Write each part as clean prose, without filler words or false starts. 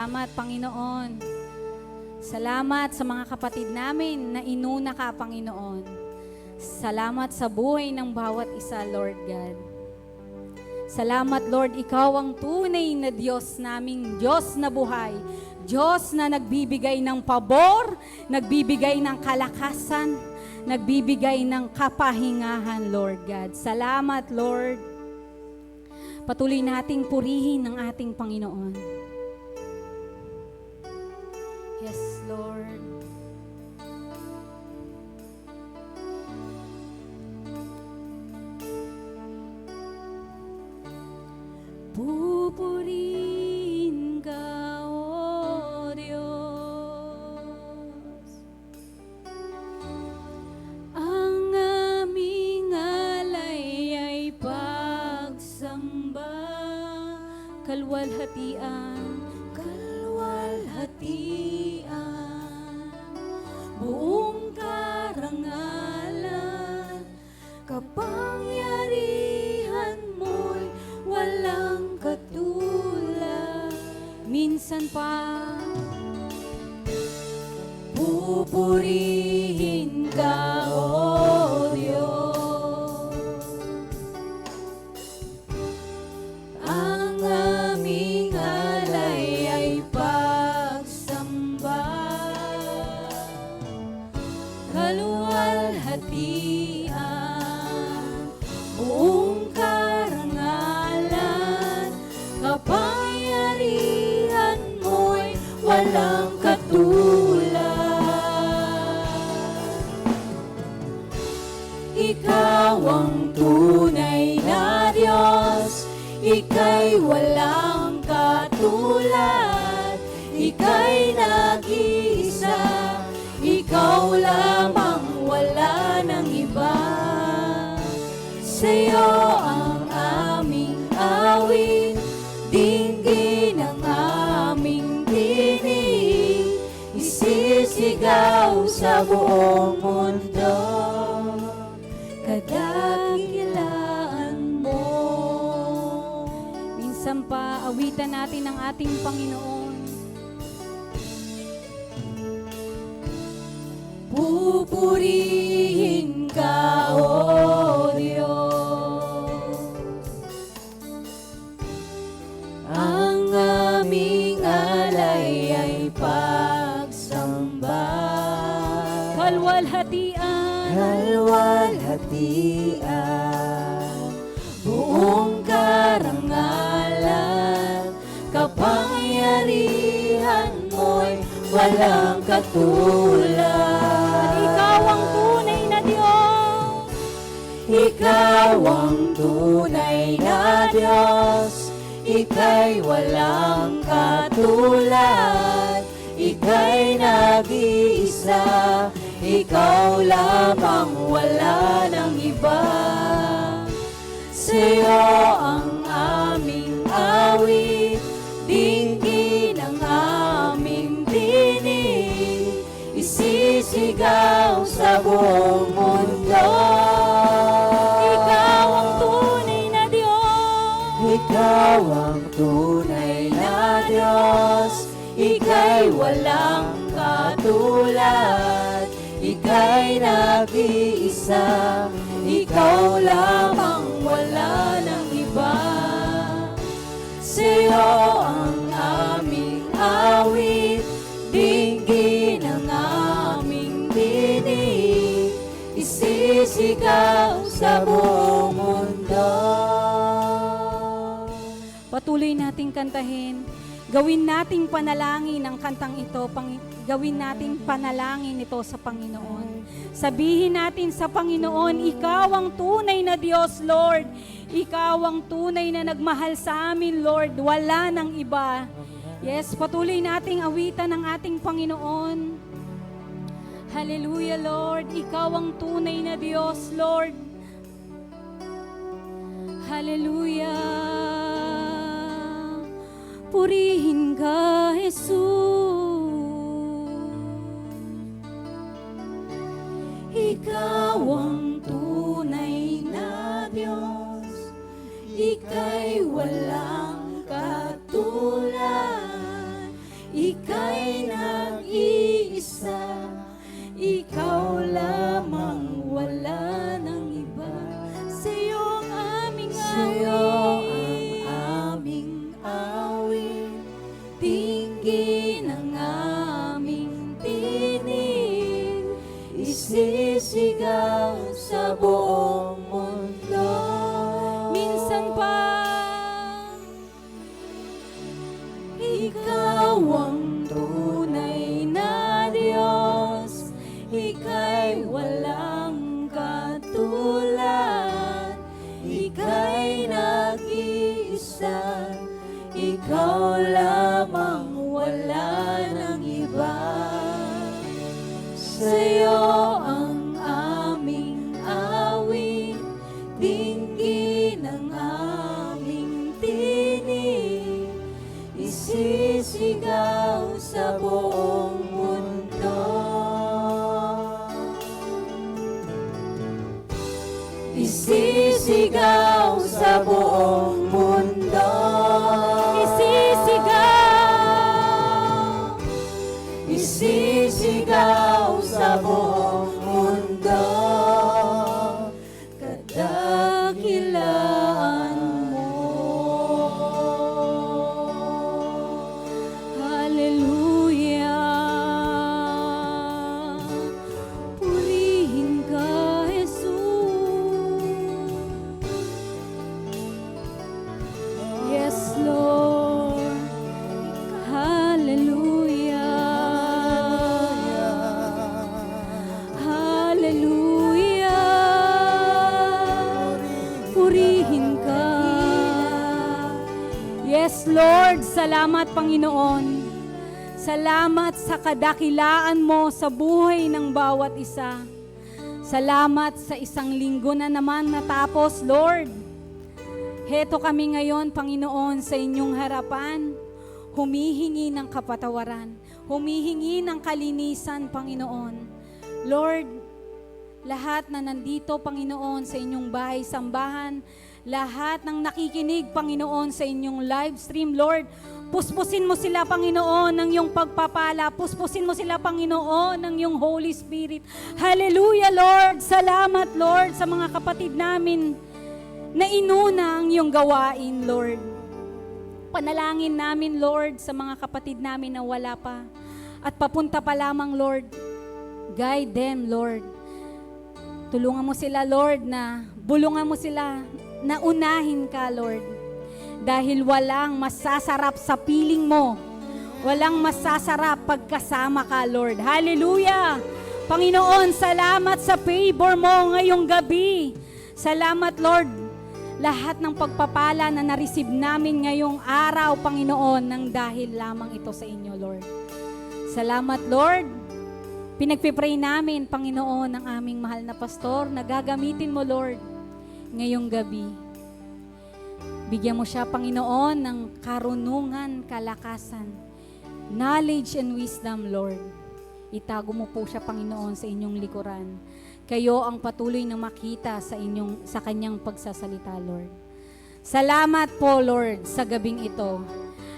Salamat, Panginoon. Salamat sa mga kapatid namin na inuna ka, Panginoon. Salamat sa buhay ng bawat isa, Lord God. Salamat, Lord, Ikaw ang tunay na Diyos naming Diyos na buhay. Diyos na nagbibigay ng pabor, nagbibigay ng kalakasan, nagbibigay ng kapahingahan, Lord God. Salamat, Lord. Patuloy nating purihin ang ating Panginoon. Yes, Lord. Pupurihin ka, O Diyos, ang aming alay ay pagsamba, kalwalhatian, buong karangalan, kapangyarihan mo'y walang katulad. Minsan pa, pupurihin ka, O Diyos, ang aming alay ay pagsamba, kaluwalhatian, buong karangalan, kapangyarihan mo'y walang katulad. Ikaw ang tunay na Diyos, Ika'y walang katulad, Ika'y nag-iisa, Ikaw lamang, wala nang iba. Sa'yo ang aming awit, dinggin ang aming tinig, isisigaw sa buong mundo, kadakilaan mo. Minsan pa, awitan natin ang ating Panginoon. Pupurihin ka, O Diyos, ang aming alay ay pagsamba, kalwalhatian, buong karangalan, kapangyarihan mo'y walang katulad. Ikaw ang tunay na Diyos, Ikaw ang tunay na Diyos, Ika'y walang katulad, Ika'y nag-iisa, Ikaw lamang, wala nang iba. Sa'yo ang aming awit, dinggin ang aming tinig, isisigaw sa buong mundo. Ikaw ang tunay na Diyos, Ikaw ang tunay na Diyos, Ika'y walang katulad, Ika'y nag-iisa, Ikaw lamang, wala nang iba. Sa'yo ang aming awit, dinggin ang aming tinig, isisigaw sa buong mundo. Patuloy nating kantahin. Gawin nating panalangin ang kantang ito. Gawin nating panalangin ito sa Panginoon. Sabihin natin sa Panginoon, Ikaw ang tunay na Diyos, Lord. Ikaw ang tunay na nagmahal sa amin, Lord. Wala nang iba. Yes, patuloy nating awitan ang ating Panginoon. Hallelujah, Lord. Ikaw ang tunay na Diyos, Lord. Hallelujah. Purihin ka, Jesus. Ikaw ang tunay na Diyos, Ika'y walang katulad, Ika'y nag-iisa, ikaw lamang, wala nang iba. Sa'yo ang aming awit, tingin ang aming tinig, isisigaw sa buong mundo. Minsan pa, ikaw ang tunay na Diyos, ika'y walang katulad, ika'y nag-iisa, ikaw lamang, wala nang iba. Sa'yo ang aming awit, dinggin ang aming tinig, isisigaw sa buong mundo. Isisigaw sa buong mundo. Isisigaw. Isisigaw sa buong mundo. Kadakilaan mo. Hallelujah. Purihin ka, Jesus. Yes, Lord. Hallelujah. Hallelujah. Purihin ka. Yes, Lord. Salamat, Panginoon. Salamat sa kadakilaan mo sa buhay ng bawat isa. Salamat sa isang linggo na naman natapos, Lord. Heto kami ngayon, Panginoon, sa inyong harapan, humihingi ng kapatawaran, humihingi ng kalinisan, Panginoon. Lord, lahat na nandito, Panginoon, sa inyong bahay, sambahan, lahat ng nakikinig, Panginoon, sa inyong live stream, Lord, puspusin mo sila, Panginoon, ng iyong pagpapala. Puspusin mo sila, Panginoon, ng iyong Holy Spirit. Hallelujah, Lord. Salamat, Lord, sa mga kapatid namin na inuna ang iyong gawain, Lord. Panalangin namin, Lord, sa mga kapatid namin na wala pa. At papunta pa lamang, Lord. Guide them, Lord. Tulungan mo sila, Lord, na bulungan mo sila na unahin ka, Lord. Dahil walang masasarap sa piling mo. Walang masasarap pagkasama ka, Lord. Hallelujah! Panginoon, salamat sa favor mo ngayong gabi. Salamat, Lord. Lahat ng pagpapala na na-receive namin ngayong araw, Panginoon, nang dahil lamang ito sa inyo, Lord. Salamat, Lord. Pinagpipray namin, Panginoon, ang aming mahal na pastor na gagamitin mo, Lord, ngayong gabi. Bigyan mo siya, Panginoon, ng karunungan, kalakasan, knowledge and wisdom, Lord. Itago mo po siya, Panginoon, sa inyong likuran. Kayo ang patuloy na makita sa kanyang pagsasalita, Lord. Salamat po, Lord, sa gabing ito.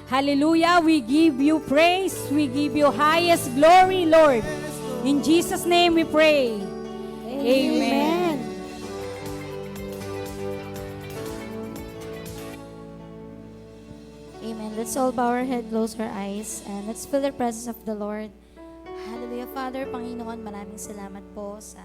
Hallelujah, we give you praise, we give you highest glory, Lord. In Jesus' name we pray. Amen. Amen. Let's all bow our head, close our eyes, and let's feel the presence of the Lord. Hallelujah. Father, Panginoon, maraming salamat po sa